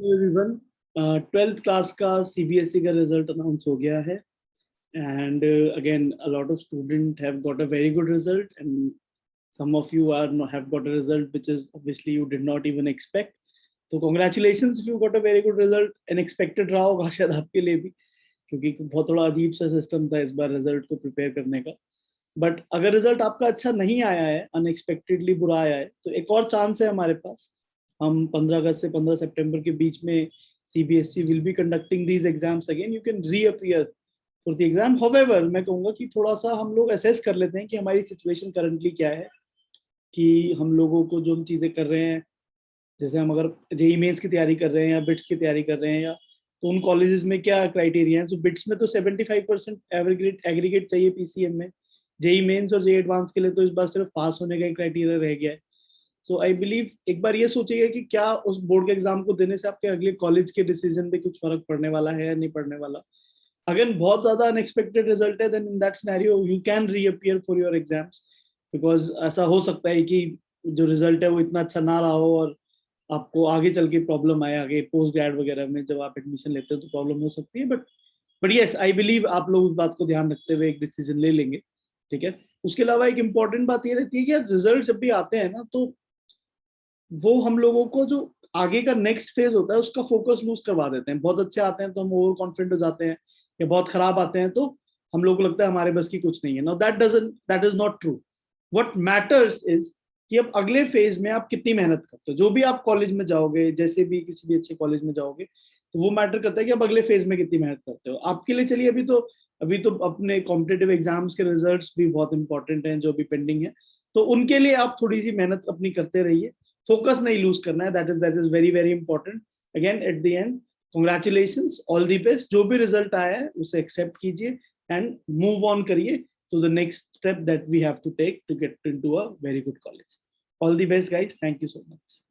Everyone, 12th class का CBSE का result announce हो गया है and again a lot of students have got a very good result and some of you have got a result which is obviously you did not even expect. तो congratulations if you got a very good result. Unexpected रहा होगा शायद आपके लिए भी, क्योंकि बहुत थोड़ा अजीब सा सिस्टम था इस बार रिजल्ट को प्रिपेयर करने का. बट अगर रिजल्ट आपका अच्छा नहीं आया है, अनएक्सपेक्टेडली बुरा आया है, तो एक और चांस है हमारे पास. हम 15 अगस्त से 15 सितंबर के बीच में CBSE will be conducting these exams again. You can reappear for the exam. However मैं कहूँगा कि थोड़ा सा हम लोग असेस कर लेते हैं कि हमारी सिचुएशन करंटली क्या है, कि हम लोगों को जो हम चीज़ें कर रहे हैं, जैसे हम अगर जेई मेंस की तैयारी कर रहे हैं या बिट्स की तैयारी कर रहे हैं, या तो उन कॉलेजेस में क्या क्राइटेरिया है. तो बिट्स में तो 75% एग्रीगेट चाहिए पीसीएम में. जेई मेंस और जेई एडवांस के लिए तो इस बार सिर्फ पास होने का ही क्राइटेरिया रह गया है. सो आई बिलीव एक बार ये सोचिएगा कि क्या उस बोर्ड के एग्जाम को देने से आपके अगले कॉलेज के डिसीजन पे कुछ फर्क पड़ने वाला है या नहीं पड़ने वाला. अगर बहुत ज्यादा अनएक्सपेक्टेड रिजल्ट है, then in that scenario you can reappear for your exams, because ऐसा हो सकता है कि जो रिजल्ट है वो इतना अच्छा ना रहा हो और आपको आगे चल के प्रॉब्लम आए, आगे पोस्ट ग्रेड वगैरह में जब आप एडमिशन लेते हो तो प्रॉब्लम हो सकती है. बट यस, आई बिलीव आप लोग उस बात को ध्यान रखते हुए एक डिसीजन ले लेंगे. ठीक है. उसके अलावा एक इम्पॉर्टेंट बात ये रहती है कि रिजल्ट जब भी आते हैं ना, तो वो हम लोगों को जो आगे का नेक्स्ट फेज होता है उसका फोकस लूज करवा देते हैं. बहुत अच्छे आते हैं तो हम ओवर कॉन्फिडेंट हो जाते हैं, या बहुत खराब आते हैं तो हम लोग को लगता है हमारे बस की कुछ नहीं है. Now that is not true. What matters is कि अब अगले फेज में आप कितनी मेहनत करते हो. जो भी आप कॉलेज में जाओगे, जैसे भी किसी भी अच्छे कॉलेज में जाओगे, तो वो मैटर करता है कि आप अगले फेज में कितनी मेहनत करते हो. आपके लिए चलिए अभी तो अपने कॉम्पिटेटिव एग्जाम्स के रिजल्ट्स भी बहुत इंपॉर्टेंट हैं जो भी पेंडिंग है, तो उनके लिए आप थोड़ी सी मेहनत अपनी करते रहिए. फोकस नहीं लूज करना है. That is very very important. Again at the end, congratulations, all the best. जो भी रिजल्ट आया है उसे एक्सेप्ट कीजिए एंड मूव ऑन करिए to the next step that we have to take to get into a very good college. All the best, guys. Thank you so much.